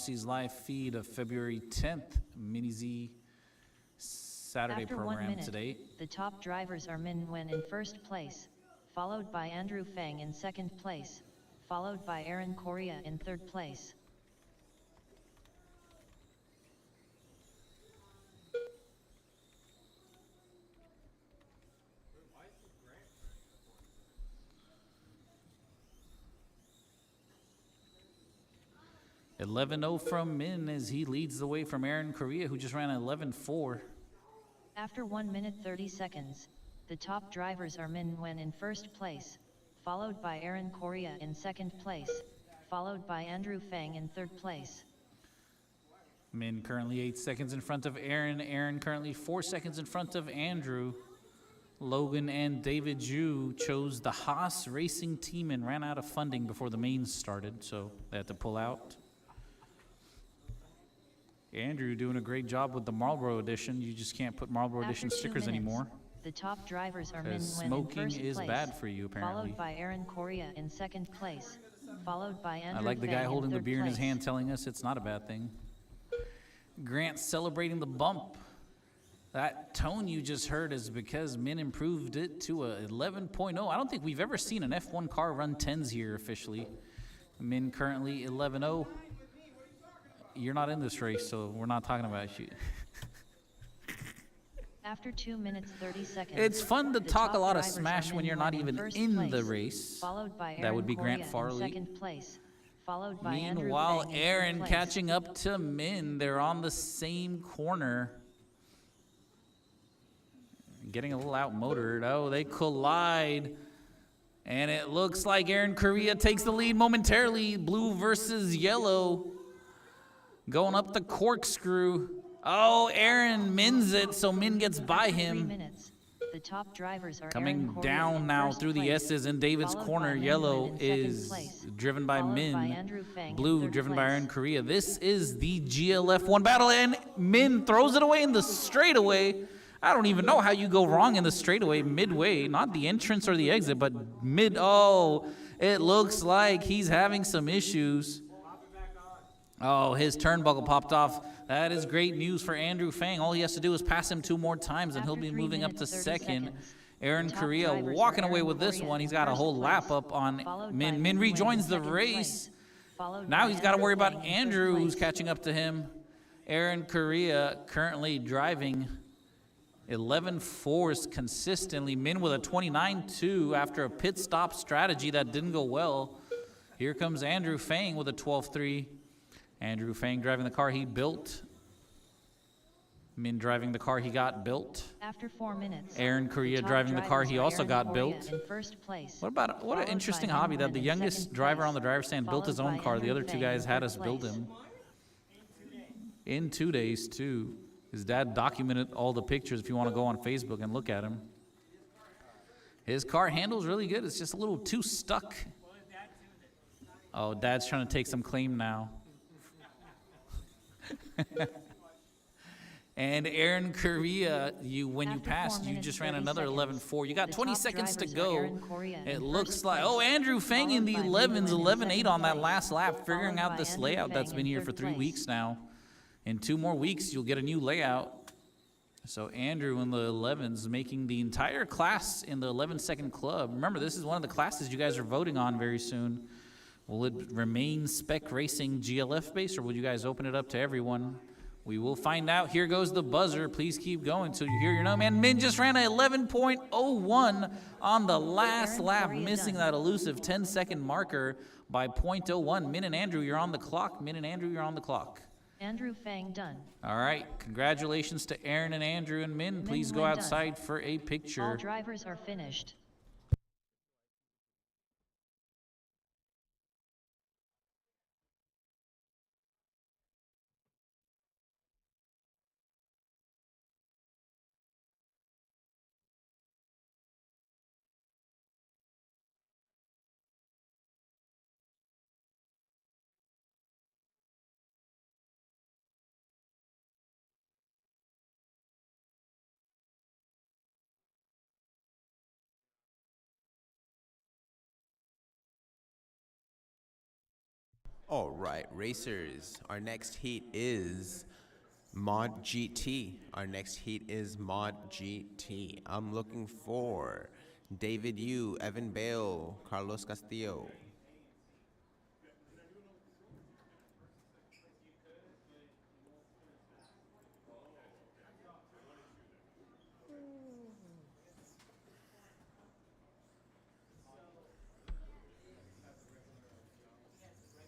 RC's live feed of February 10th, Mini Z Saturday After program 1 minute, today. the top drivers are Min Wen in first place, followed by Andrew Fang in second place, followed by Aaron Correa in third place. $11.0 from Min as he leads the way from Aaron Correa, who just ran an 11.4. After 1 minute 30 seconds, the top drivers are Min Wen in first place, followed by Aaron Correa in second place, followed by Andrew Fang in third place. Min currently 8 seconds in front of Aaron. Aaron currently 4 seconds in front of Andrew. Logan and David Ju chose the Haas Racing team and ran out of funding before the mains started, so they had to pull out. Andrew doing a great job with the Marlboro edition. You just can't put Marlboro edition stickers anymore. The top drivers are Min Wen in Smoking first is place, bad for you, apparently. followed by Aaron Correa in second place, followed by Andrew I like the Fang guy holding the beer in his place. hand telling us it's not a bad thing. Grant celebrating the bump. That tone you just heard is because Min improved it to a 11.0. I don't think we've ever seen an F1 car run 10s here officially. Min currently 11.0. You're not in this race, so we're not talking about you. After 2 minutes 30 seconds, It's fun to the talk a top lot of drivers smash are when Min you're Wen not even first in place, the race. followed by That Aaron would be Grant Correa in Farley. second place, followed by Andrew Meanwhile, Fang in third Aaron place. catching up to Min. They're on the same corner. Getting a little outmotored. Oh, they collide. And it looks like Aaron Correa takes the lead momentarily. Blue versus yellow. Going up the corkscrew. Oh, Aaron mins it, so Min gets by After 3 him. minutes, the top drivers are Aaron Coming Correa down in now first through the place, S's in David's followed corner. by Min Yellow Wen in second is place, driven by followed Min. by Andrew Fang in Blue third driven by place. Aaron Correa. This is the GLF1 battle, and Min throws it away in the straightaway. I don't even know how you go wrong in the straightaway midway, not the entrance or the exit, but mid. Oh, it looks like he's having some issues. Oh, his turnbuckle popped off. That is great news for Andrew Fang. All he has to do is pass him 2 more times, and he'll After be 3 moving up to minutes, 30 second. seconds, Aaron the top Correa drivers walking are away Aaron with this Correa one. He's in got a first whole lap place, up on followed by Min. Min Min Wen in rejoins the second race. place, followed Now by he's got to Andrew worry about Fang in third Andrew, who's place. catching up to him. Aaron Correa currently driving 11.4s consistently. Min with a 29.2 after a pit stop strategy that didn't go well. Here comes Andrew Fang with a 12.3. Andrew Fang driving the car he built. Min driving the car he got built. After 4 minutes, Aaron Correa the top driving the car drivers he are also Aaron got Correa built. in first place, What an followed interesting by hobby Min that Wen the in youngest second driver place, on the driver's stand built his followed own by car. The Andrew other two Fang guys in had third us build place. him. In 2 days, too. His dad documented all the pictures if you want to go on Facebook and look at him. His car handles really good. It's just a little too stuck. Oh, Dad's trying to take some claim now. And Aaron Correa, when you After 4 passed, you minutes, just ran 30 another seconds, 11.4. You got the 20 top seconds to drivers are go. Aaron Correa in It first looks like, place, oh, Andrew Fang in the followed by Min 11s, Wen in 11.8 second on that place, last lap, figuring followed out by this Andrew layout that's Fang been in here for third 3 place. weeks now. In 2 more weeks, you'll get a new layout. So Andrew in the 11s making the entire class in the 11-second club. Remember, this is one of the classes you guys are voting on very soon. Will it remain Spec Racing GLF based, or will you guys open it up to everyone? We will find out. Here goes the buzzer. Please keep going until you hear your name. And Min just ran an 11.01 on the last Aaron lap, Correa missing done. that elusive 10-second marker by .01. Min and Andrew, you're on the clock. Min and Andrew, you're on the clock. Andrew Fang done. All right. Congratulations to Aaron and Andrew and Min. Please go Wen done. outside for a All picture. drivers are finished. All right, racers. Our next heat is Mod GT. Our next heat is Mod GT. I'm looking for David Yu, Evan Bale, Carlos Castillo.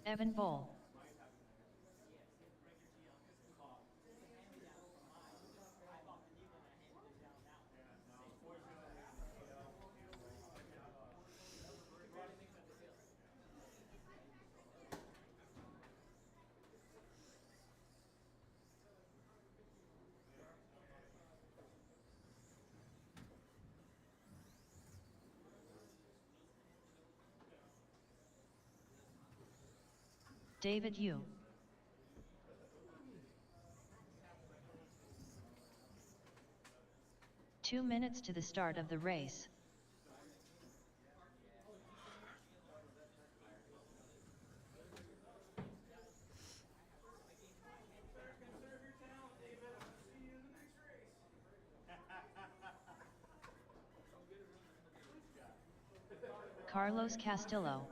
Evan Boll. David Yu. Two minutes to the start of the race. Carlos Castillo.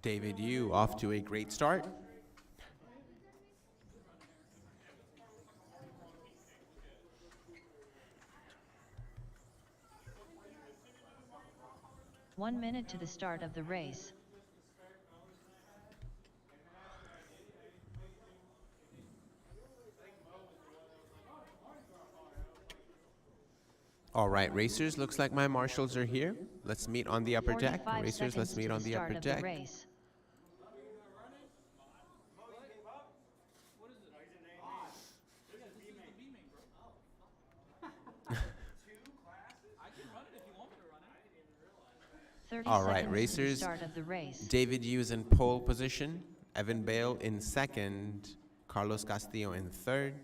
David Yu off to a great start. 1 minute to the start of the race. All right, racers, looks like my marshals are here. Let's meet on the upper deck. 45 Racers, let's seconds meet to on the start upper of the deck. race. All right, 30 seconds to the racers. start of the race. David Yu's in pole position, Evan Bale in second, Carlos Castillo in third.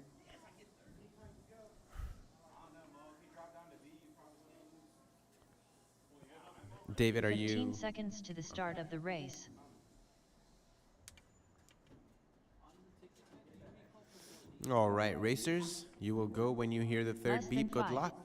David, are 15 you? seconds to the start of the race. All right, racers, you will go when you hear the third Less than beep. Good 5. luck.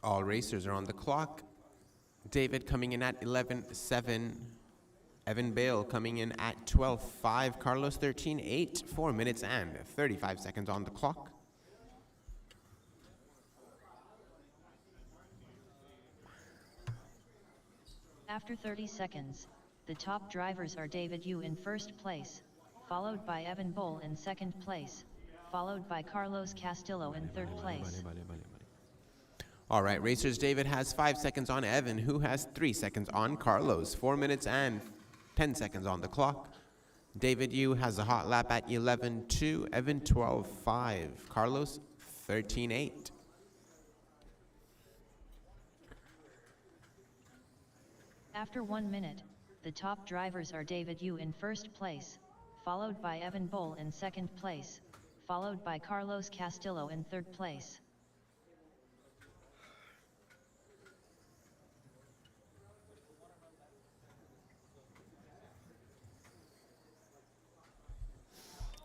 All racers are on the clock. David coming in at 11:07. Evan Bale coming in at 12:05. Carlos 13:8. 4 minutes and 35 seconds on the clock. After 30 seconds, the top drivers are David Yu in first place, followed by Evan Boll in second place, followed by Carlos Castillo in third place. All right, racers, David has 5 seconds on Evan, who has 3 seconds on Carlos. 4 minutes and 10 seconds on the clock. David Yu has a hot lap at 11:2. Evan 12:5. Carlos 13:8. After 1 minute, the top drivers are David Yu in first place, followed by Evan Boll in second place, followed by Carlos Castillo in third place.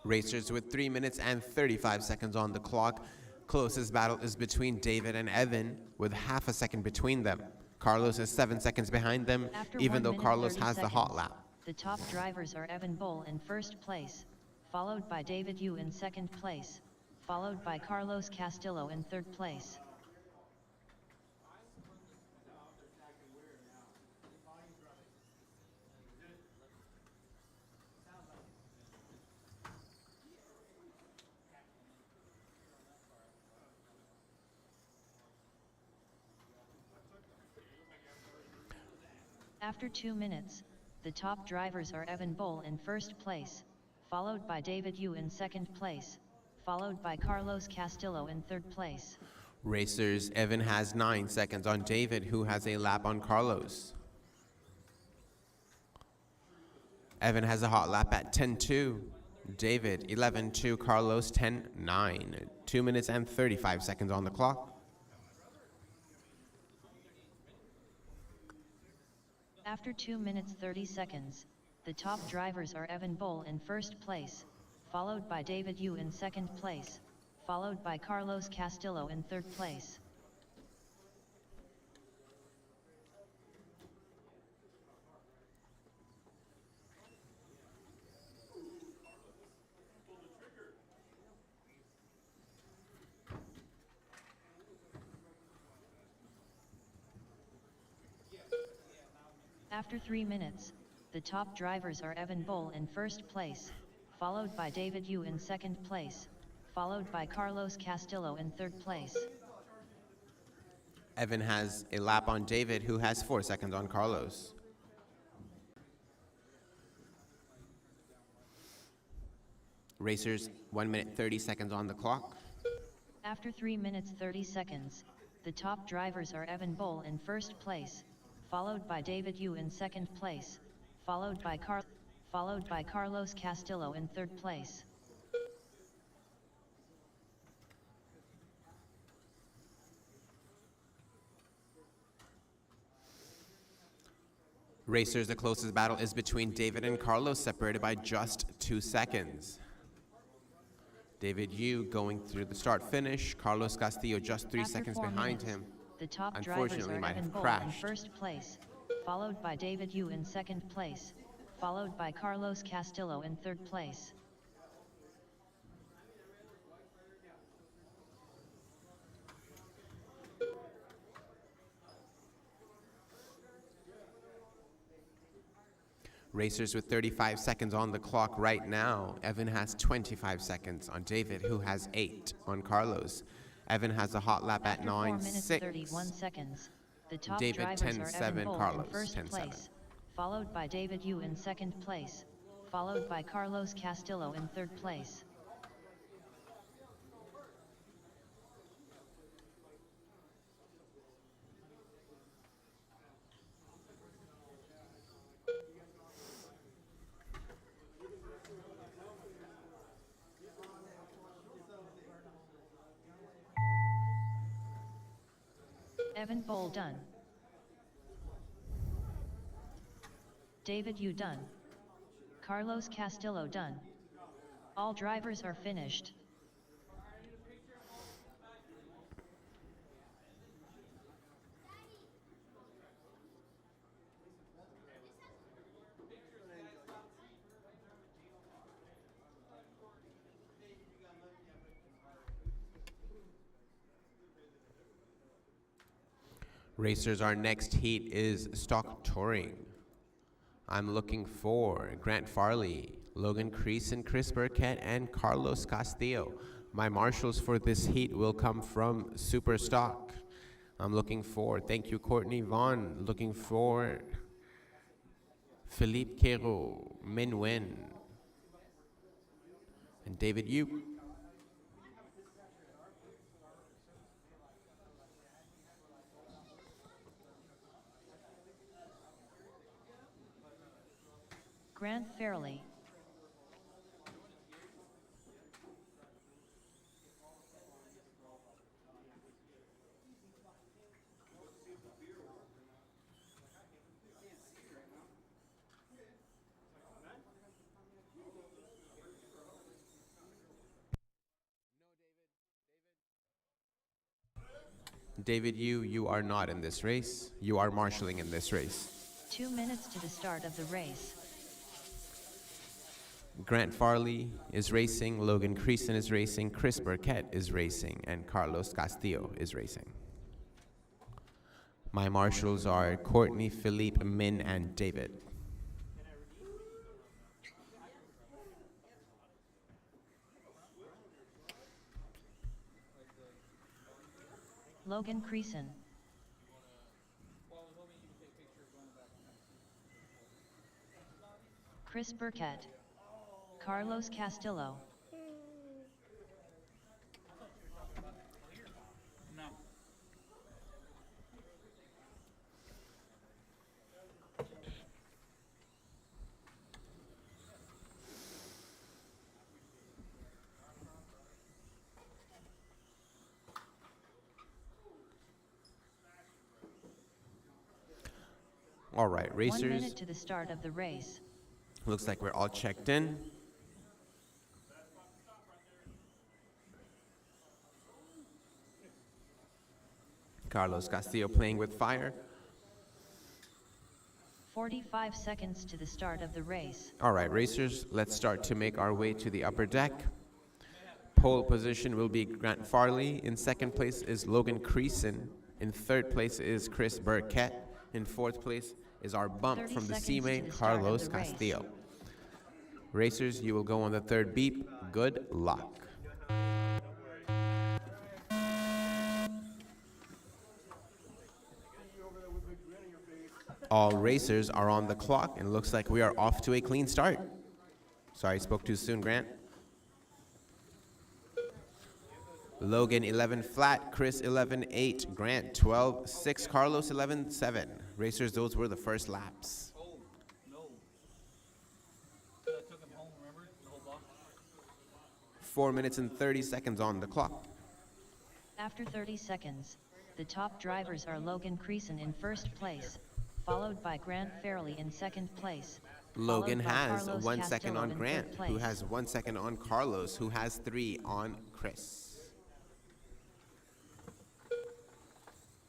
Racers with 3 minutes and 35 seconds on the clock. Closest battle is between David and Evan, with half a second between them. Carlos is 7 seconds behind them, After even 1 though minute, Carlos 30 has the hot seconds, lap. the top drivers are Evan Boll in first place, followed by David Yu in second place, followed by Carlos Castillo in third place. After 2 minutes, the top drivers are Evan Boll in first place, followed by David Yu in second place, followed by Carlos Castillo in third place. Racers, Evan has 9 seconds on David, who has a lap on Carlos. Evan has a hot lap at 10.2. David, 11.2. Carlos, 10.9. 2 minutes and 35 seconds on the clock. After 2 minutes 30 seconds, the top drivers are Evan Boll in first place, followed by David Yu in second place, followed by Carlos Castillo in third place. After 3 minutes, the top drivers are Evan Boll in first place, followed by David Yu in second place, followed by Carlos Castillo in third place. Evan has a lap on David, who has 4 seconds on Carlos. Racers, 1 minute 30 seconds on the clock. After 3 minutes 30 seconds, the top drivers are Evan Boll in first place, followed by David Yu in second place, followed by Carlos Castillo in third place. Racers, the closest battle is between David and Carlos, separated by just 2 seconds. David Yu going through the start-finish. Carlos Castillo just 3 After seconds 4 behind minutes, him. the top drivers Unfortunately, are might Evan have Boll in crashed. first place, followed by David Yu in second place, followed by Carlos Castillo in third place. Racers with 35 seconds on the clock right now. Evan has 25 seconds on David, who has 8 on Carlos. Evan has a hot lap at After 4 minutes 9.6. 31 seconds, the top David, drivers are 10.7, Evan Boll Carlos, in first 10.7. place, followed by David Yu in second place, followed by Carlos Castillo in third place. Evan Boll done. David Yu done. Carlos Castillo done. All drivers are finished. Racers, our next heat is stock touring. I'm looking for Grant Farley, Logan Creason, Chris Burkett, and Carlos Castillo. My marshals for this heat will come from Super Stock. I'm looking for, thank you, Courtney Vaughn. Looking for Philippe Quero, Min Nguyen, and David Yu. Grant Fairley. David Yu, you are not in this race. You are marshalling in this race. 2 minutes to the start of the race. Grant Farley is racing, Logan Creason is racing, Chris Burkett is racing, and Carlos Castillo is racing. My marshals are Courtney, Philippe, Min, and David. Logan Creason. Chris Burkett, Carlos Castillo, All right, 1 racers. minute to the start of the race. Looks like we're all checked in. Carlos Castillo playing with fire. 45 seconds to the start of the race. All right, racers, let's start to make our way to the upper deck. Pole position will be Grant Farley. In second place is Logan Creason. In third place is Chris Burkett. In fourth place is our bump 30 from the seconds C to main, the start of Carlos the race. Castillo. Racers, you will go on the third beep. Good luck. All racers are on the clock, and looks like we are off to a clean start. Sorry, I spoke too soon, Grant. Logan 11 flat, Chris 11-8, Grant 12-6, Carlos 11-7. Racers, those were the first laps. 4 minutes and 30 seconds on the clock. After 30 seconds, the top drivers are Logan Creason in first place, followed by Grant Fairley in second place. Logan followed by has Carlos 1 second Castillo on in Grant, third who place. has 1 second on Carlos, who has 3 on Chris.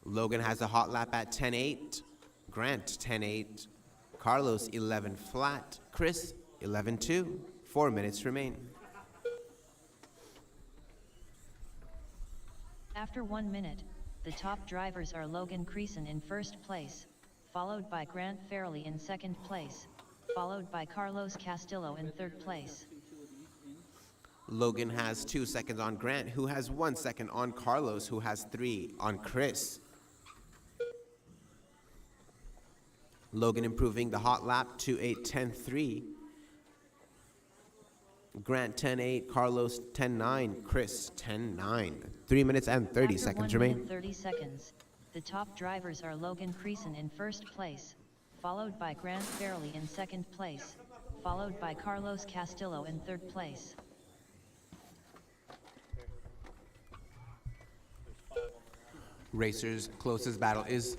Logan has a hot lap at 10-8, Grant 10-8, Carlos 11 flat, Chris 11-2. 4 minutes remain. After 1 minute, the top drivers are Logan Creason in first place, followed by Grant Fairley in second place, followed by Carlos Castillo in third place. Logan has 2 seconds on Grant, who has 1 second on Carlos, who has 3 on Chris. Logan improving the hot lap to a 10-3. Grant 10-8, Carlos 10-9, Chris 10-9. 3 minutes and 30 After seconds 1 minute remain. 30 seconds, the top drivers are Logan Creason in first place, followed by Grant Fairley in second place, followed by Carlos Castillo in third place. Racers' closest battle is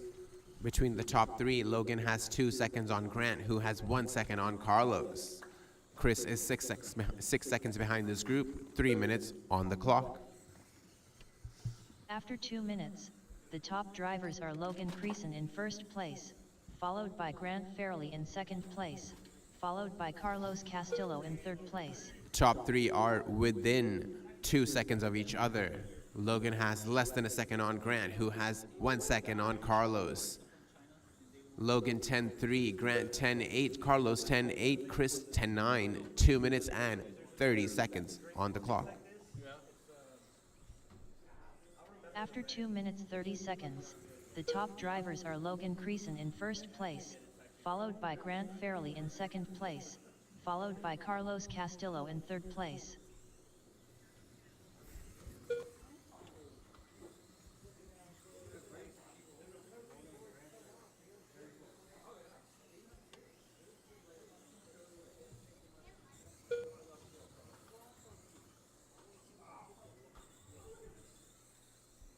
between the top 3. Logan has 2 seconds on Grant, who has 1 second on Carlos. Chris is 6 seconds behind this group, 3 minutes on the clock. After 2 minutes, the top drivers are Logan Creason in first place, followed by Grant Fairley in second place, followed by Carlos Castillo in third place. Top 3 are within 2 seconds of each other. Logan has less than a second on Grant, who has 1 second on Carlos. Logan 10-3, Grant 10-8, Carlos 10-8, Chris 10-9. 2 minutes and 30 seconds on the clock. After 2 minutes 30 seconds, the top drivers are Logan Creason in first place, followed by Grant Fairley in second place, followed by Carlos Castillo in third place.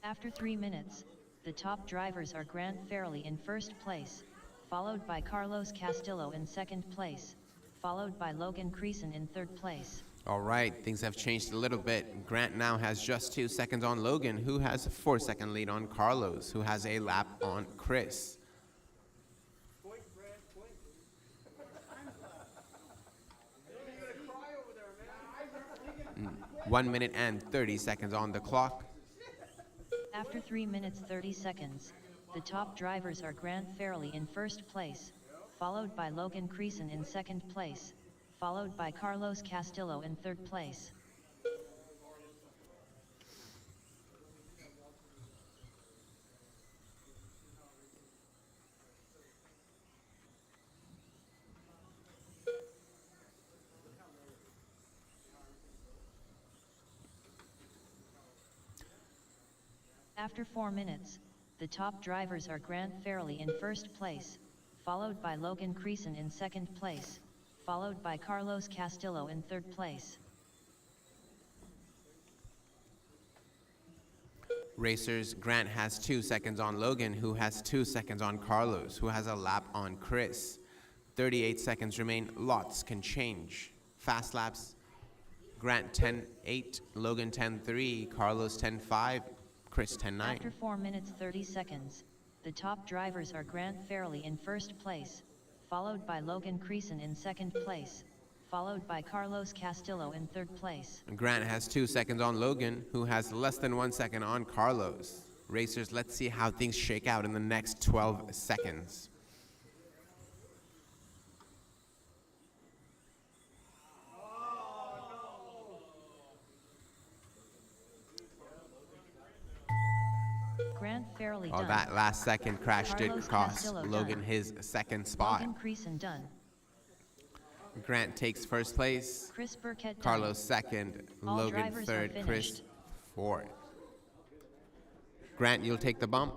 After 3 minutes, the top drivers are Grant Fairley in first place, followed by Carlos Castillo in second place, followed by Logan Creason in third place. All right, things have changed a little bit. Grant now has just 2 seconds on Logan, who has a 4-second lead on Carlos, who has a lap on Chris. Mm, 1 minute and 30 seconds on the clock. After 3 minutes 30 seconds, the top drivers are Grant Fairley in first place, followed by Logan Creason in second place, followed by Carlos Castillo in third place. After 4 minutes, the top drivers are Grant Fairley in first place, followed by Logan Creason in second place, followed by Carlos Castillo in third place. Racers, Grant has 2 seconds on Logan, who has 2 seconds on Carlos, who has a lap on Chris. 38 seconds remain. Lots can change. Fast laps. Grant 10.8, Logan 10.3, Carlos 10.5, Chris 10.9. After 4 minutes 30 seconds, the top drivers are Grant Fairley in first place, followed by Logan Creason in second place, followed by Carlos Castillo in third place. Grant has 2 seconds on Logan, who has less than 1 second on Carlos. Racers, let's see how things shake out in the next 12 seconds. Grant Fairley Oh, done. that last second crash did Carlos cost Castillo Logan done. his second spot. Logan Creason done. Grant takes first place, Chris Burkett done. Carlos second, All Logan drivers are third, Chris finished. fourth. Grant, you'll take the bump?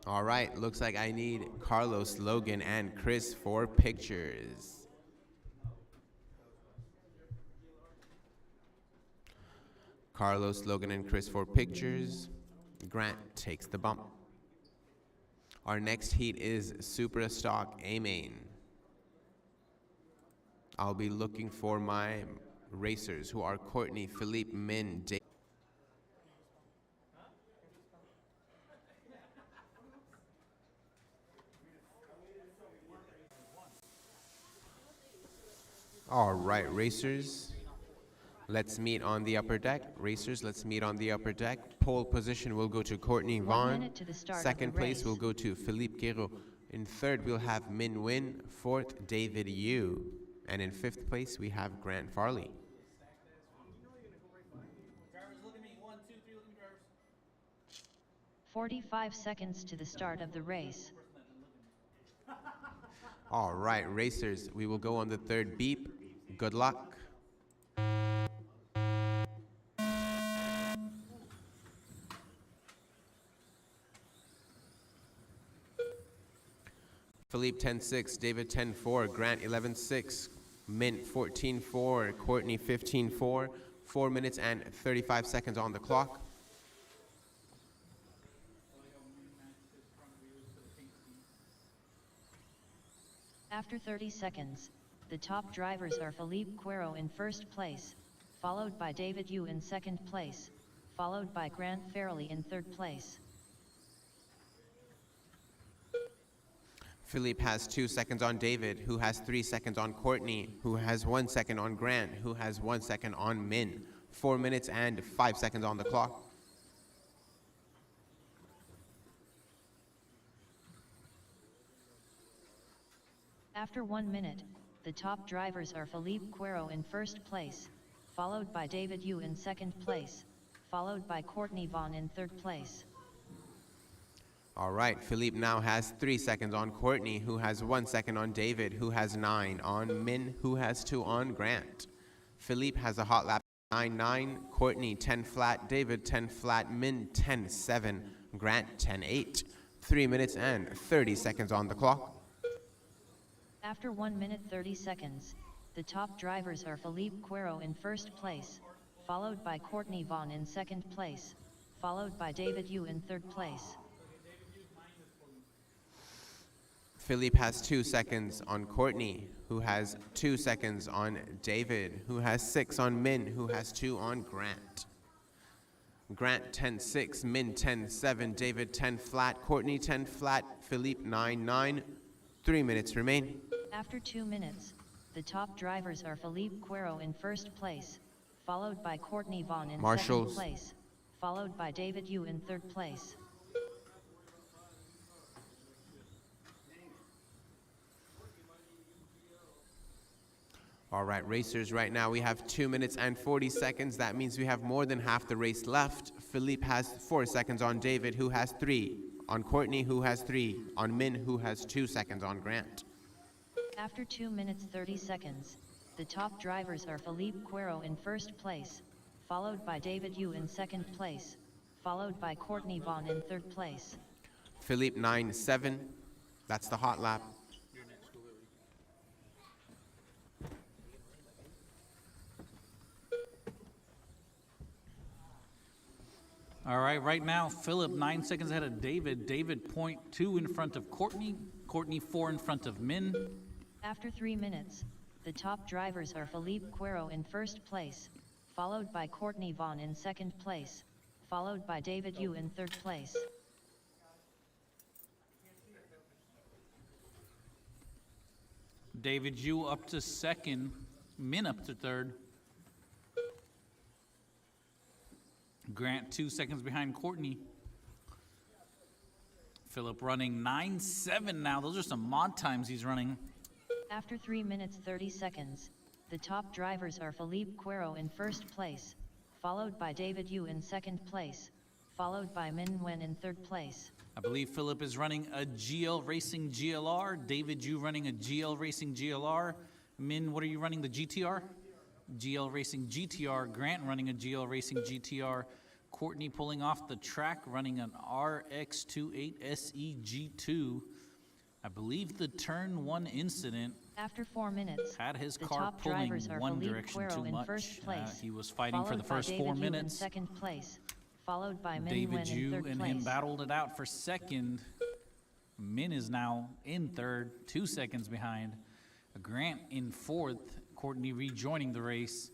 All right, looks like I need Carlos, Logan, and Chris for pictures. Carlos, Logan, and Chris for pictures. Grant takes the bump. Our next heat is Supra Stock A-Main. I'll be looking for my racers, who are Courtney, Philippe, Min, Dave. All right, racers, let's meet on the upper deck. Racers, let's meet on the upper deck. Pole position will go to Courtney 1 Vaughn. minute to the start of Second the place race. will go to Philippe Guéraud. In third, we'll have Min Nguyen. Fourth, David Yu. And in fifth place, we have Grant Farley. Drivers, look at me. 1, 2, 3, look at me, drivers. 45 seconds to the start of the race. All right, racers, we will go on the third beep. Good luck. Philippe 10.6, David 10.4, Grant 11.6, Mint 14.4, Courtney 15.4, 4 minutes and 35 seconds on the clock. After 30 seconds, the top drivers are Philippe Guéraud in first place, followed by David Yu in second place, followed by Grant Fairley in third place. Philippe has 2 seconds on David, who has 3 seconds on Courtney, who has 1 second on Grant, who has 1 second on Min. 4 minutes and 5 seconds on the clock. After 1 minute, the top drivers are Philippe Guéraud in first place, followed by David Yu in second place, followed by Courtney Vaughn in third place. All right, Philippe now has 3 seconds on Courtney, who has 1 second on David, who has 9 on Min, who has 2 on Grant. Philippe has a hot lap 9.9, Courtney 10 flat, David 10 flat, Min 10.7, Grant 10.8. 3 minutes and 30 seconds on the clock. After 1 minute 30 seconds, the top drivers are Philippe Guéraud in first place, followed by Courtney Vaughn in second place, followed by David Yu in third place. Philippe has 2 seconds on Courtney, who has 2 seconds on David, who has 6 on Min, who has 2 on Grant. Grant 10.6, Min 10.7, David 10 flat, Courtney 10 flat, Philippe 9.9. 3 minutes remain. After 2 minutes, the top drivers are Philippe Guéraud in first place, followed by Courtney Vaughn in Marshals. second place, followed by David Yu in third place. All right, racers, right now we have 2 minutes and 40 seconds. That means we have more than half the race left. Philippe has 4 seconds on David, who has 3. On Courtney, who has 3. On Min, who has 2 seconds on Grant. After 2 minutes 30 seconds, the top drivers are Philippe Guéraud in first place, followed by David Yu in second place, followed by Courtney Vaughn in third place. Philippe 9-7. That's the hot lap. All right, right now, Philip 9 seconds ahead of David. David 0.2 in front of Courtney. Courtney 4 in front of Min. After 3 minutes, the top drivers are Philippe Quero in first place, followed by Courtney Vaughn in second place, followed by David Yu in third place. David Yu up to second. Min up to third. Grant 2 seconds behind Courtney. Philip running 9.7 now. Those are some mod times he's running. After 3 minutes 30 seconds, the top drivers are Philippe Quero in first place, followed by David Yu in second place, followed by Min Wen in third place. I believe Philip is running a GL Racing GLR. David Yu running a GL Racing GLR. Min, what are you running, the GTR? GL Racing GTR. Grant running a GL Racing GTR. Courtney pulling off the track, running an RX28 SEG2. I believe the turn 1 incident After 4 minutes, had his the car top pulling drivers are one Philippe direction Quero too in much. first place, He was fighting for the followed by first David 4 Yu in minutes. second place, followed by Min David Wen in Yu third and place. him battled it out for second. Min is now in third, 2 seconds behind. Grant in fourth. Courtney rejoining the race.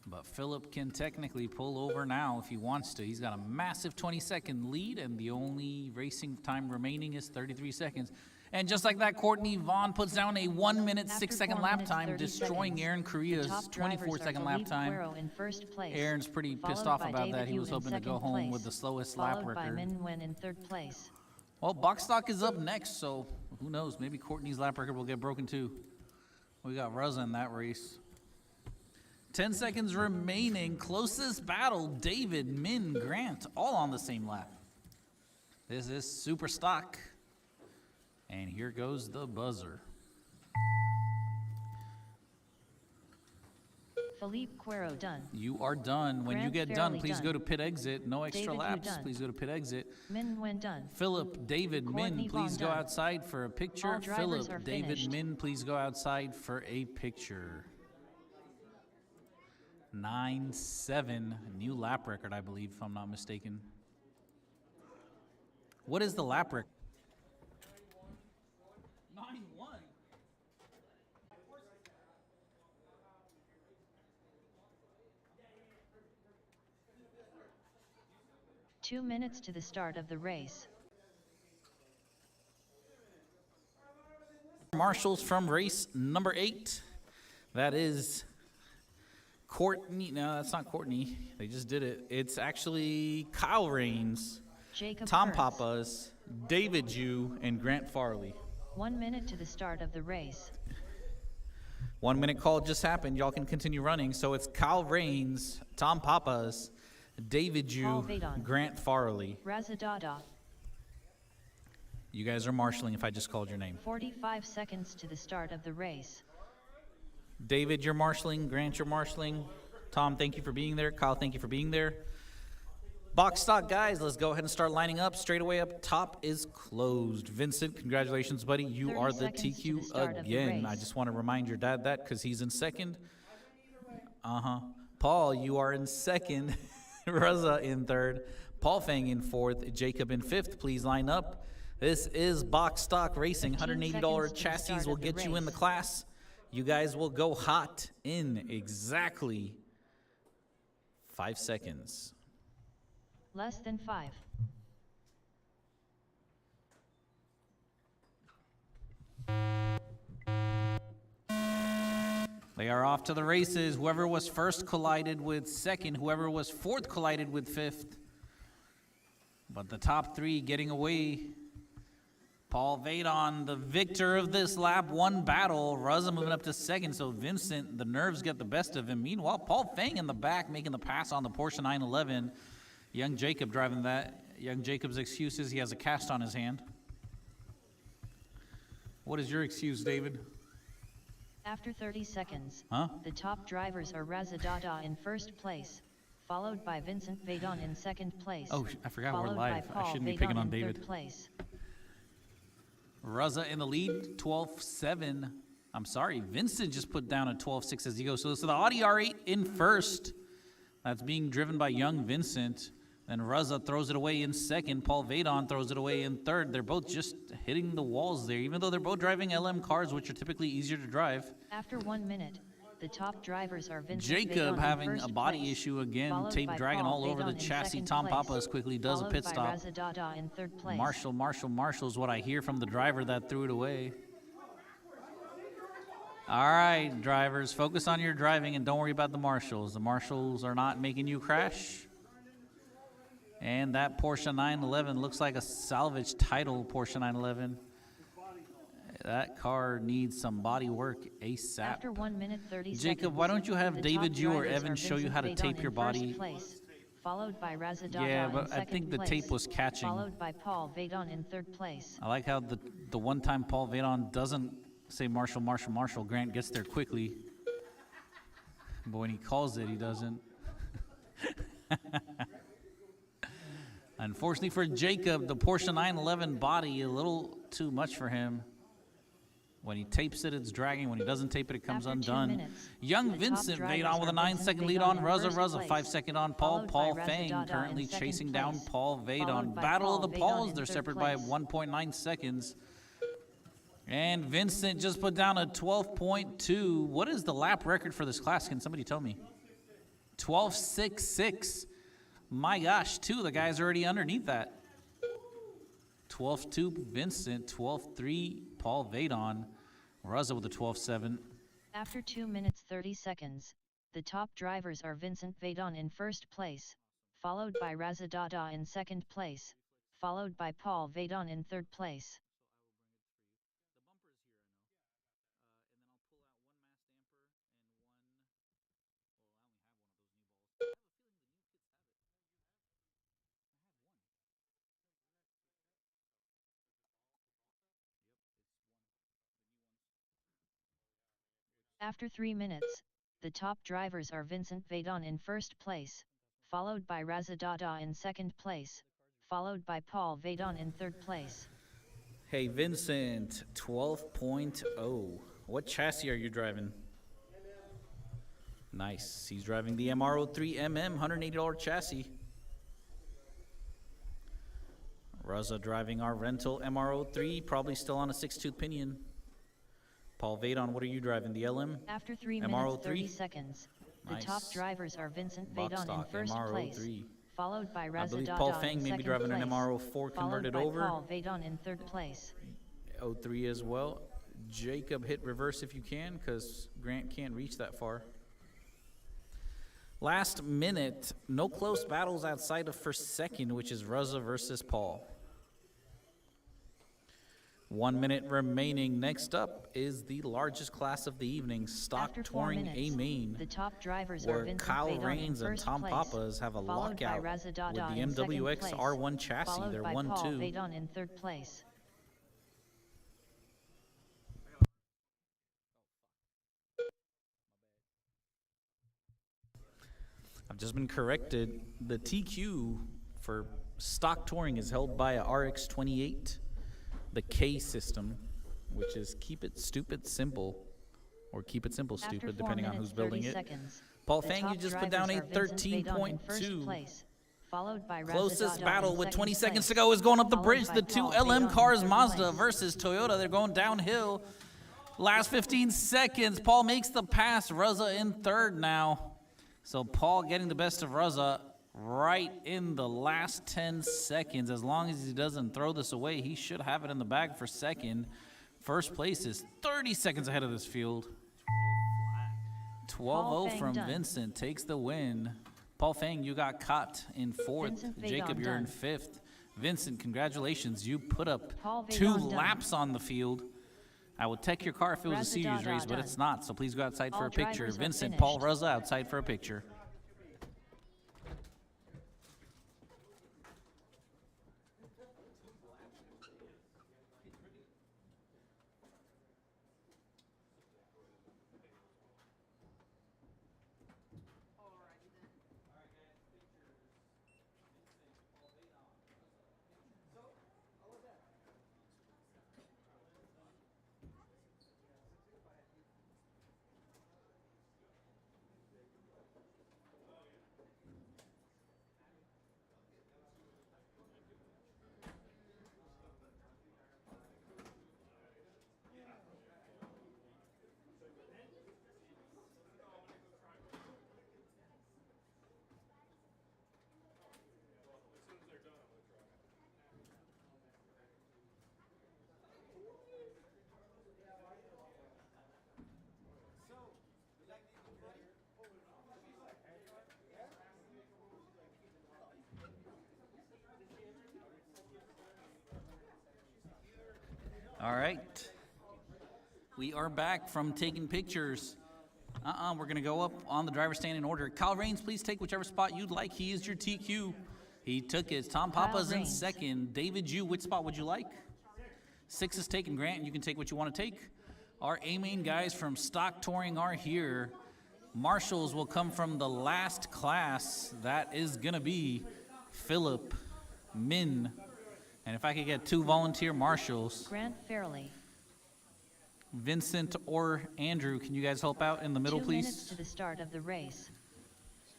But Philip can technically pull over now if he wants to. He's got a massive 20-second lead, and the only racing time remaining is 33 seconds. And just like that, Courtney Vaughn puts down a 1 minute, After 6-second 4 lap minutes, time, 30 destroying seconds, Aaron the Correa's top drivers are 24-second lap Philippe time. Quero in first place, Aaron's pretty pissed followed off by about David that. He Yu was in hoping to go second home place, with the slowest lap followed by record. Min Wen in third place. Well, Box Stock is up next, so who knows? Maybe Courtney's lap record will get broken too. We got Ruzza in that race. 10 seconds remaining. Closest battle, David, Min, Grant, all on the same lap. This is super stock. And here goes the buzzer. Philippe Quero done. You are done. When you Grant get done, Fairley please done. go to pit exit. No extra David, you laps. done. Please go to pit exit. Min Wen done. Philip, David, Courtney Min, Vaughn please go done. outside for a picture. All drivers are Philip, David, finished. Min, please go outside for a picture. 9.7, new lap record, I believe, if I'm not mistaken. What is the lap record? 9.1. 2 minutes to the start of the race. Marshals from race number 8. That is Courtney. No, that's not Courtney. They just did it. It's actually Kyle Rains, Jacob Tom Kurtz. Papas, David Yu, and Grant Farley. 1 minute to the start of the race. 1 minute call just happened. Y'all can continue running. So it's Kyle Rains, Tom Papas, David Paul Yu, Vadon. Grant Farley. Razadada. You guys are marshaling if I just called your name. 45 seconds to the start of the race. David, you're marshaling. Grant, you're marshaling. Tom, thank you for being there. Kyle, thank you for being there. Box stock guys, let's go ahead and start lining up. Straight away up top is closed. Vincent, congratulations, buddy. You 30 are the seconds to the TQ start of the again. I race. just want to remind your dad that because he's in second. Paul, you are in second. Ruzza in third. Paul Fang in fourth. Jacob in fifth. Please line up. This is Box Stock Racing. 15 $180 seconds to the chassis start will of the get you in the race. class. You guys will go hot in exactly 5 seconds. Less than 5. They are off to the races. Whoever was first collided with second. Whoever was fourth collided with fifth. But the top three getting away. Paul Vadon, the victor of this lap, won battle. Ruzza moving up to second, so Vincent, the nerves get the best of him. Meanwhile, Paul Fang in the back making the pass on the Porsche 911. Young Jacob driving that. Young Jacob's excuse is he has a cast on his hand. What is your excuse, David? After 30 seconds, Huh? the top drivers are Razadada in first place, followed by Vincent Vaidon in second place. Oh, I forgot we're followed by live. I Paul shouldn't be Vaidon picking on in David. third place. Raza in the lead, 12-7. I'm sorry, Vincent just put down a 12-6 as he goes. So the Audi R8 in first. That's being driven by young Vincent. Then Raza throws it away in second. Paul Vaidon throws it away in third. They're both just hitting the walls there, even though they're both driving LM cars, which are typically easier to drive. After 1 minute, the top drivers are Vincent Jacob Vaidon having in a first body place, issue again, followed tape by dragging Paul all over the Vaidon in chassis. second Tom place, Papas quickly does a followed pit by stop. Raza Dada in third place. Marshall is what I hear from the driver that threw it away. All right, drivers, focus on your driving and don't worry about the marshals. The marshals are not making you crash. And that Porsche 911 looks like a salvage title Porsche 911. That car needs some body work ASAP. After 1 minute 30 Jacob, seconds, why don't you have the David, top you or drivers Evan are show you Vincent how to Vaidon tape your in body? first place, followed by Raza Dada Yeah, in but I second think the place, tape was catching. followed by Paul Vaidon in third place. I like how the one time Paul Vaidon doesn't say Marshall, Grant gets there quickly. But when he calls it, he doesn't. Unfortunately for Jacob, the Porsche 911 body, a little too much for him. When he tapes it, it's dragging. When he doesn't tape it, it comes After 2 undone. minutes, Young the top Vincent drivers Vaidon with a are 9 Vincent second lead Vaidon on in Raza. first Raza, place, 5 second on Paul. followed by Paul Raza Fang Dada currently in second chasing down place, Paul Vaidon. followed by Battle Paul of the Vaidon Pauls. in They're third separated by place. 1.9 seconds. And Vincent just put down a 12.2. What is the lap record for this class? Can somebody tell me? 12.66. My gosh, two of the guys are already underneath that. 12.2 Vincent, 12.3 Paul Vaidon. Raza with a 12.7. After 2 minutes 30 seconds, the top drivers are Vincent Vaidon in first place, followed by Raza Dada in second place, followed by Paul Vaidon in third place. After 3 minutes, the top drivers are Vincent Vaidon in first place, followed by Raza Dada in second place, followed by Paul Vaidon in third place. Hey, Vincent, 12.0. What chassis are you driving? Nice. He's driving the MR03MM, $180 chassis. Raza driving our rental MR03, probably still on a 6-tooth pinion. Paul Vaidon, what are you driving? The LM? After 3 MR03? minutes 30 seconds, the top Nice. drivers are Vincent Box Vaidon in stock first place, MR03. followed by I Raza believe Dada Paul in Fang may be second driving place, an MR04 converted followed over. by Paul Vaidon in third place. 03 as well. Jacob, hit reverse if you can, because Grant can't reach that far. Last minute, no close battles outside of first second, which is Raza versus Paul. 1 minute remaining. Next up is the largest class of the evening, Stock After 4 Touring minutes, A Main, the top drivers are where Vincent Kyle Vaidon in Rains and first Tom place, Papas have a followed by lockout Raza with Dada the in second MWX place, R1 chassis. followed They're by Paul 1-2. Vaidon in third place. I've just been corrected. The TQ for stock touring is held by a RX-28, the K system, which is keep it stupid simple, or keep it simple After stupid, 4 depending on minutes, who's building 30 it. seconds, Paul the Fang, you top just put down a drivers are Vincent Vaidon in first 13.2. place, followed by Raza Closest Dada battle in with second 20 seconds place, to go is going up the followed bridge. by The two Paul LM Vaidon in cars, third Mazda place. versus Toyota. They're going downhill. Last 15 seconds. Paul makes the pass. Raza in third now. So Paul getting the best of Raza right in the last 10 seconds. As long as he doesn't throw this away, he should have it in the bag for second. First place is 30 seconds ahead of this field. 12-0 Fang from done. Vincent takes the win. Paul Fang, you got caught in fourth. Vincent Vaidon Jacob, you're in done. fifth. Vincent, congratulations. You put up Paul 2 Vaidon done. laps on the field. I would take your car if it was a Raza series Dada race, but done. it's not. So please go outside for All a picture. drivers are Vincent, Paul finished. Raza outside for a picture. All right. We are back from taking pictures. We're going to go up on the driver's stand in order. Kyle Rains, please take whichever spot you'd like. He is your TQ. He took his. Tom Kyle Papa's in Rains. second. David Yu, which spot would you like? 6 is taken. Grant, you can take what you want to take. Our A-main guys from Stock Touring are here. Marshals will come from the last class. That is going to be Philip, Min. And if I could get 2 volunteer marshals, Grant Fairley. Vincent or Andrew, can you guys help out in the middle, 2 please? minutes to the start of the race.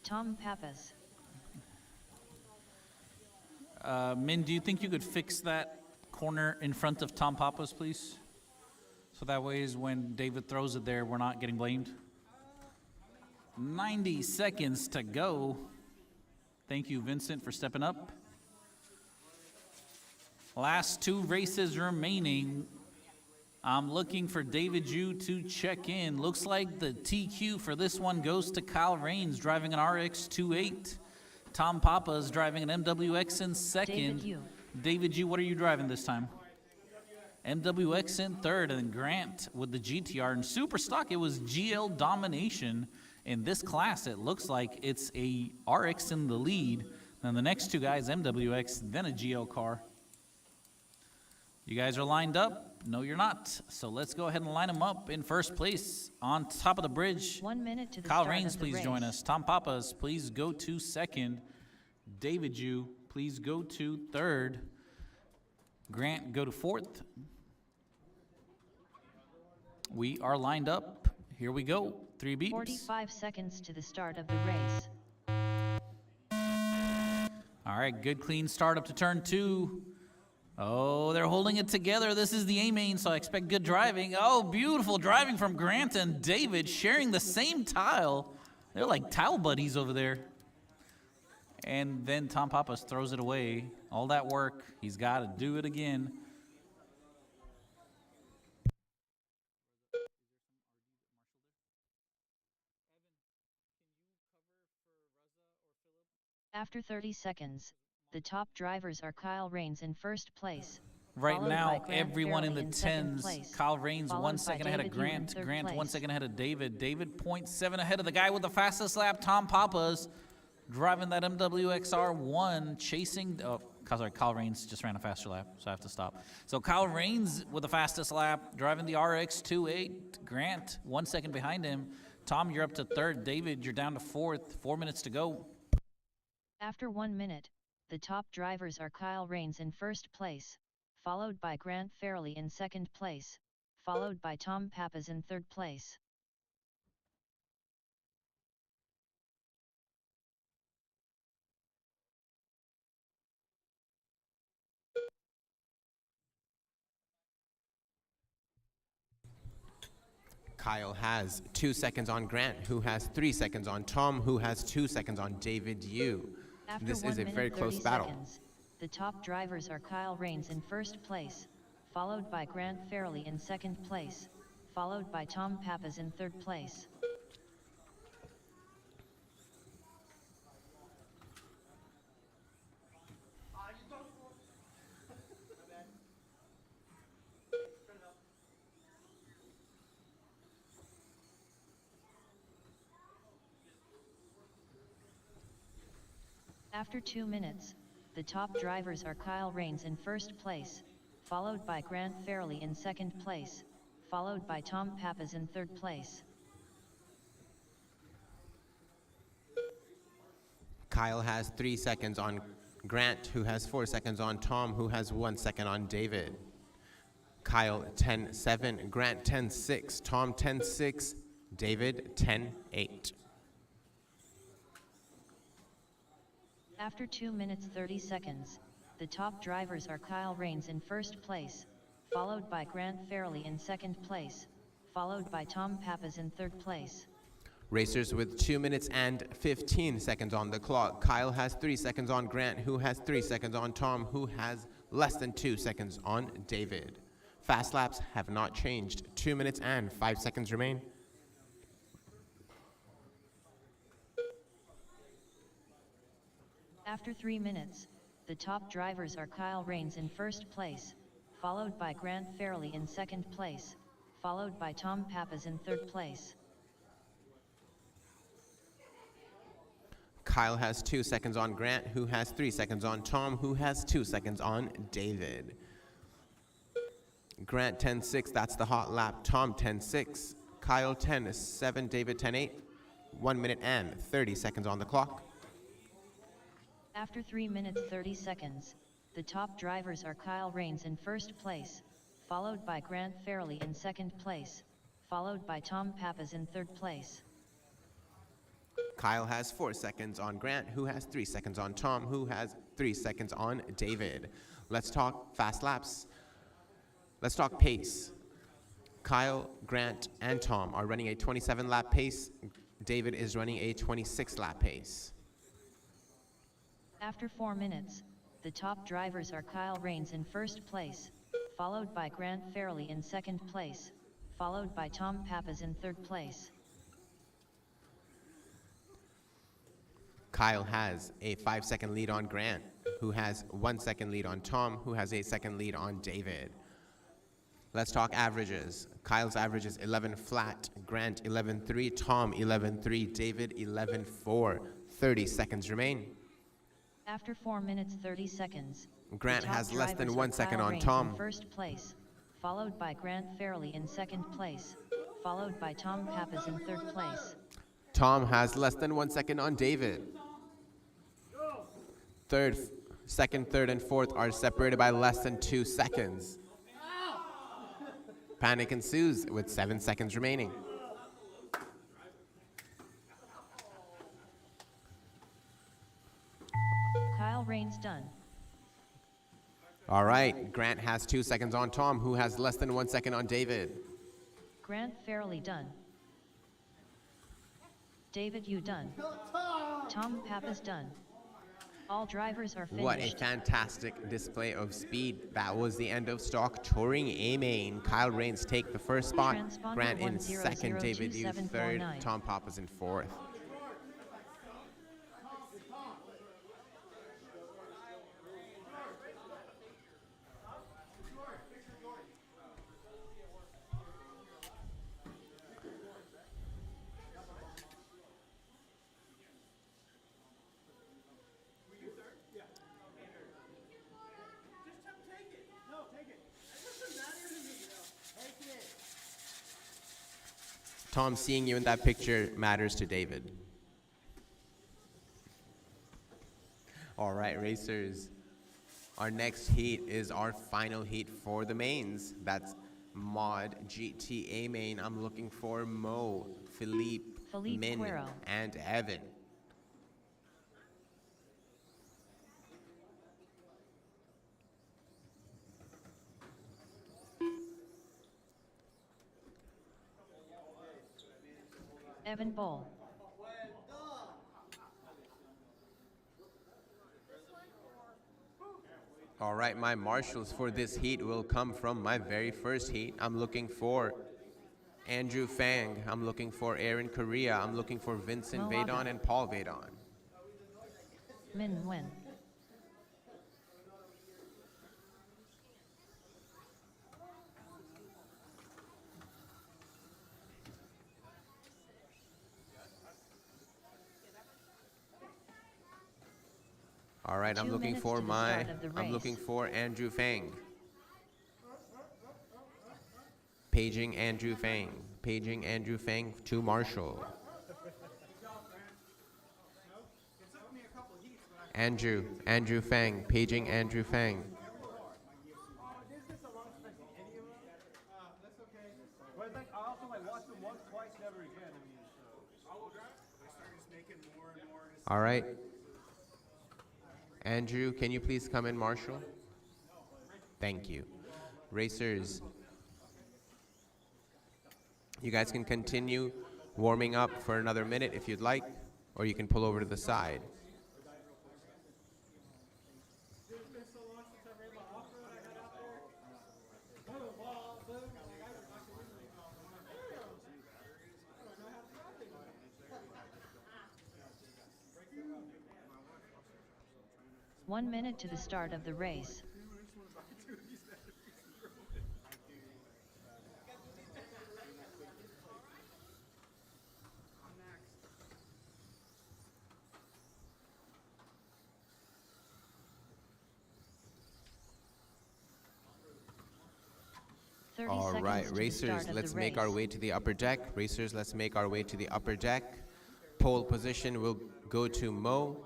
Tom Pappas. Min, do you think you could fix that corner in front of Tom Papa's, please? So that way is when David throws it there, we're not getting blamed. 90 seconds to go. Thank you, Vincent, for stepping up. Last 2 races remaining. I'm looking for David Yu to check in. Looks like the TQ for this one goes to Kyle Rains, driving an RX-28. Tom Papa's driving an MWX in second. David Yu. David Yu, what are you driving this time? MWX in third, and then Grant with the GTR. And Super Stock, it was GL domination. In this class, it looks like it's a RX in the lead. Then the next 2 guys, MWX, then a GL car. You guys are lined up? No, you're not. So let's go ahead and line them up in first place on top of the bridge. 1 minute to the Kyle start Rains, of the please race. join us. Tom Papas, please go to second. David Yu, please go to third. Grant, go to fourth. We are lined up. Here we go. 3 beeps. 45 seconds to the start of the race. All right, good clean start up to turn 2. Oh, they're holding it together. This is the A-main, so I expect good driving. Oh, beautiful driving from Grant and David, sharing the same tile. They're like tile buddies over there. And then Tom Papas throws it away. All that work, he's got to do it again. After 30 seconds, the top drivers are Kyle Rains in first place. Right followed now, by Grant everyone in Fairley the in second 10s. place, Kyle Rains followed 1 by second ahead of David Yu in Grant. third Grant 1 place. second ahead of David. David 0.7 ahead of the guy with the fastest lap, Tom Papas, driving that MWXR1, chasing. Oh, sorry, Kyle Rains just ran a faster lap, so I have to stop. So Kyle Rains with the fastest lap, driving the RX-28. Grant 1 second behind him. Tom, you're up to third. David, you're down to fourth. 4 minutes to go. After 1 minute, the top drivers are Kyle Rains in first place, followed by Grant Fairley in second place, followed by Tom Pappas in third place. Kyle has 2 seconds on Grant, who has 3 seconds on Tom, who has 2 seconds on David Yu. After This 1 is a minute very 30 close battle. seconds, the top drivers are Kyle Rains in first place, followed by Grant Fairley in second place, followed by Tom Pappas in third place. After 2 minutes, the top drivers are Kyle Rains in first place, followed by Grant Fairley in second place, followed by Tom Pappas in third place. Kyle has 3 seconds on Grant, who has 4 seconds on Tom, who has 1 second on David. Kyle 10-7, Grant 10-6, Tom 10-6, David 10-8. After 2 minutes 30 seconds, the top drivers are Kyle Rains in first place, followed by Grant Fairley in second place, followed by Tom Pappas in third place. Racers with 2 minutes and 15 seconds on the clock. Kyle has 3 seconds on Grant, who has 3 seconds on Tom, who has less than 2 seconds on David. Fast laps have not changed. 2 minutes and 5 seconds remain. After 3 minutes, the top drivers are Kyle Rains in first place, followed by Grant Fairley in second place, followed by Tom Pappas in third place. Kyle has 2 seconds on Grant, who has 3 seconds on Tom, who has 2 seconds on David. Grant 10.6, that's the hot lap. Tom 10.6, Kyle 10.7, David 10.8. 1 minute and 30 seconds on the clock. After 3 minutes 30 seconds, the top drivers are Kyle Rains in first place, followed by Grant Fairley in second place, followed by Tom Pappas in third place. Kyle has 4 seconds on Grant, who has 3 seconds on Tom, who has 3 seconds on David. Let's talk fast laps. Let's talk pace. Kyle, Grant, and Tom are running a 27-lap pace. David is running a 26-lap pace. After 4 minutes, the top drivers are Kyle Rains in first place, followed by Grant Fairley in second place, followed by Tom Pappas in third place. Kyle has a 5-second lead on Grant, who has 1 second lead on Tom, who has a second lead on David. Let's talk averages. Kyle's average is 11 flat, Grant 11.3, Tom 11.3, David 11.4. 30 seconds remain. After 4 minutes 30 seconds, Grant the top has less than drivers 1 are second Kyle on Rains Tom. in first place, followed by Grant Fairley in second place, followed by Tom Pappas in third place. Tom has less than 1 second on David. Second, third, and fourth are separated by less than 2 seconds. Panic ensues with 7 seconds remaining. Kyle Rains done. All right, Grant has 2 seconds on Tom, who has less than 1 second on David. Grant Fairley done. David you done. Tom Pappas done. All drivers are finished. What a fantastic display of speed. That was the end of stock touring A-Main. Kyle Rains take the first spot, Transponder Grant in second, David you third, 10027449. Tom Pappas in fourth. Tom, seeing you in that picture matters to David. All right, racers. Our next heat is our final heat for the mains. That's Mod GTA main. I'm looking for Mo, Philippe, Min, Cuero. and Evan. Evan Bowl. All right, my marshals for this heat will come from my very first heat. I'm looking for Andrew Fang. I'm looking for Aaron Correa. I'm looking for Vincent Moaga. Vadon and Paul Vadon. Min Nguyen. All right, I'm 2 looking minutes for to the start of the I'm race. looking for Andrew Fang. Paging Andrew Fang. Paging Andrew Fang to Marshall. Andrew Fang. Paging Andrew Fang. All right. Andrew, can you please come in, Marshall? Thank you. Racers, you guys can continue warming up for another minute if you'd like, or you can pull over to the side. One minute to the start of the race. 30 All seconds right, to the racers, start of let's the make our race. way to the upper deck. Racers, let's make our way to the upper deck. Pole position will go to Mo.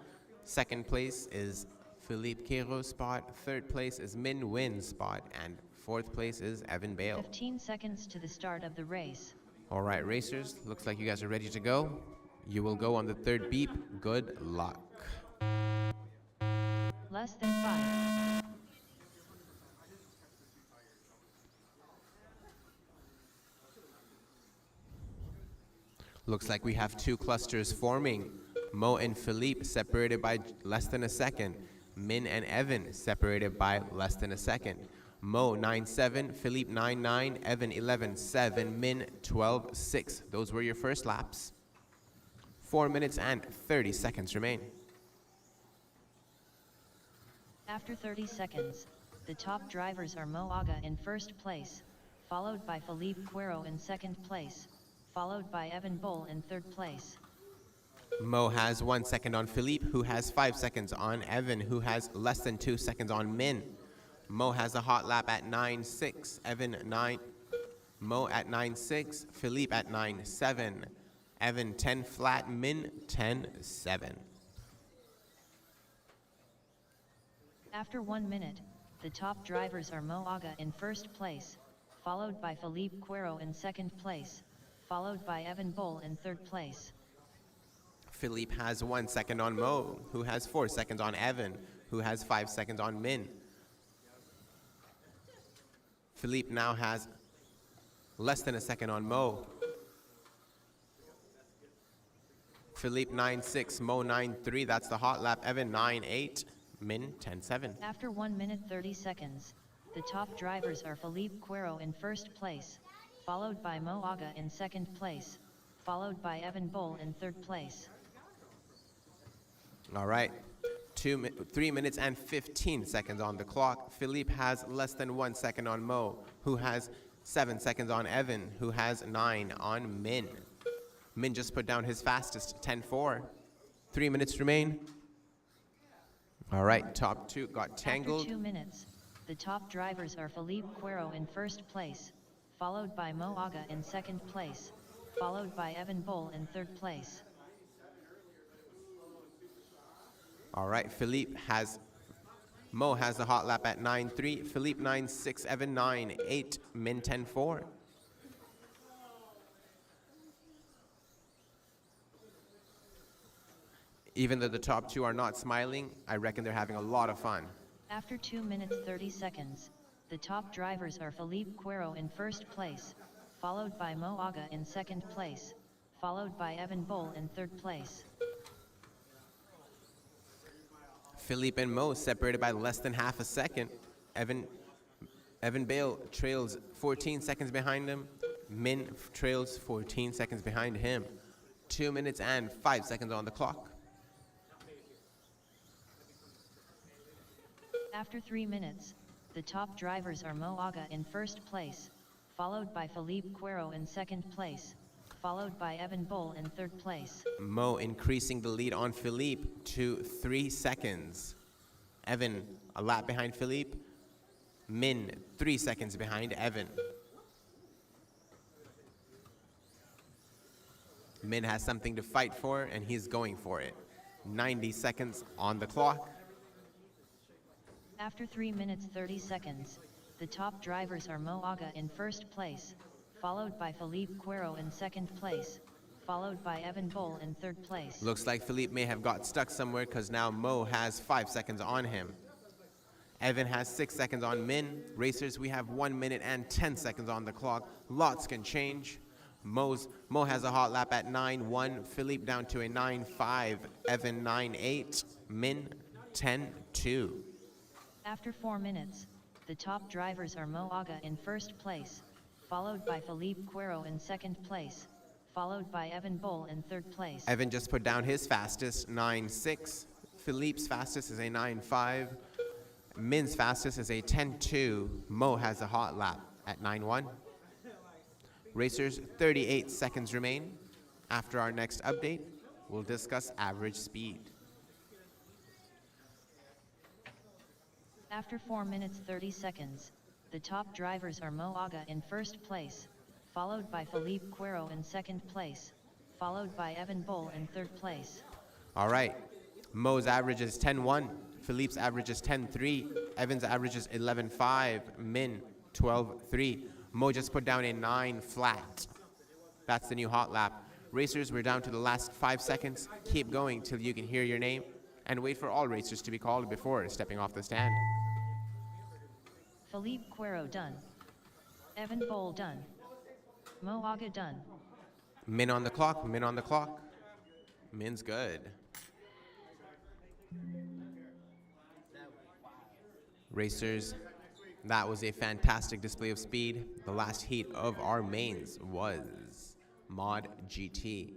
Second place is Philippe Queiroz spot. Third place is Min Nguyen spot. And fourth place is Evan Bale. 15 seconds to the start of the race. All right, racers, looks like you guys are ready to go. You will go on the third beep. Good luck. Less than 5. Looks like we have two clusters forming. Mo and Philippe separated by less than a second. Min and Evan separated by less than a second. Mo 9-7, Philippe 9-9, Evan 11-7, Min 12-6. Those were your first laps. 4 minutes and 30 seconds remain. After 30 seconds, the top drivers are Mo Aga in first place, followed by Philippe Queiroz in second place, followed by Evan Bol in third place. Mo has 1 second on Philippe, who has 5 seconds on Evan, who has less than 2 seconds on Min. Mo has a hot lap at 9.6, Evan 9, Mo at 9.6, Philippe at 9.7, Evan 10 flat, Min 10.7. After 1 minute, the top drivers are Mo Aga in first place, followed by Philippe Queiroz in second place, followed by Evan Bol in third place. Philippe has 1 second on Mo, who has 4 seconds on Evan, who has 5 seconds on Min. Philippe now has less than a second on Mo. Philippe 9.6, Mo 9.3, that's the hot lap. Evan 9.8, Min 10.7. After 1 minute 30 seconds, the top drivers are Philippe Queiroz in first place, followed by Mo Aga in second place, followed by Evan Bol in third place. All right, 3 minutes and 15 seconds on the clock. Philippe has less than 1 second on Mo, who has 7 seconds on Evan, who has 9 on Min. Min just put down his fastest, 10.4. 3 minutes remain. All right, top two got tangled. After 2 minutes, the top drivers are Philippe Queiroz in first place, followed by Mo Aga in second place, followed by Evan Bol in third place. All right, Mo has the hot lap at 9.3, Philippe 9.6, Evan 9.8, Min 10.4. Even though the top two are not smiling, I reckon they're having a lot of fun. After 2 minutes 30 seconds, the top drivers are Philippe Queiroz in first place, followed by Mo Aga in second place, followed by Evan Bol in third place. Philippe and Mo separated by less than half a second. Evan Bale trails 14 seconds behind him. Min trails 14 seconds behind him. 2 minutes and 5 seconds on the clock. After 3 minutes, the top drivers are Mo Aga in first place, followed by Philippe Queiroz in second place, followed by Evan Bol in third place. Mo increasing the lead on Philippe to 3 seconds. Evan a lap behind Philippe. Min 3 seconds behind Evan. Min has something to fight for, and he's going for it. 90 seconds on the clock. After 3 minutes 30 seconds, the top drivers are Mo Aga in first place, followed by Philippe Queiroz in second place, followed by Evan Bol in third place. Looks like Philippe may have got stuck somewhere because now Mo has 5 seconds on him. Evan has 6 seconds on Min. Racers, we have 1 minute and 10 seconds on the clock. Lots can change. Mo has a hot lap at 9.1. Philippe down to a 9.5. Evan 9.8. Min 10.2. After 4 minutes, the top drivers are Mo Aga in first place, followed by Philippe Queiroz in second place, followed by Evan Bol in third place. Evan just put down his fastest, 9.6. Philippe's fastest is a 9.5. Min's fastest is a 10.2. Mo has a hot lap at 9.1. Racers, 38 seconds remain. After our next update, we'll discuss average speed. After 4 minutes 30 seconds, The top drivers are Mo Aga in first place, followed by Felipe Cuero in second place, followed by Evan Boll in third place. All right. Mo's average is 10-1. Philippe's average is 10-3. Evan's average is 11-5. Min, 12-3. Mo just put down a 9 flat. That's the new hot lap. Racers, we're down to the last 5 seconds. Keep going till you can hear your name. And wait for all racers to be called before stepping off the stand. Felipe Cuero done. Evan Boll done. Mo Aga done. Min on the clock, Min on the clock. Min's good. Racers, that was a fantastic display of speed. The last heat of our mains was Mod GT.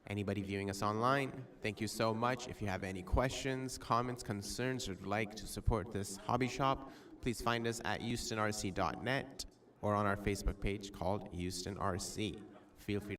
Anybody viewing us online, thank you so much. If you have any questions, comments, concerns, or would like to support this hobby shop, please find us at HoustonRC.net or on our Facebook page called HoustonRC. Feel free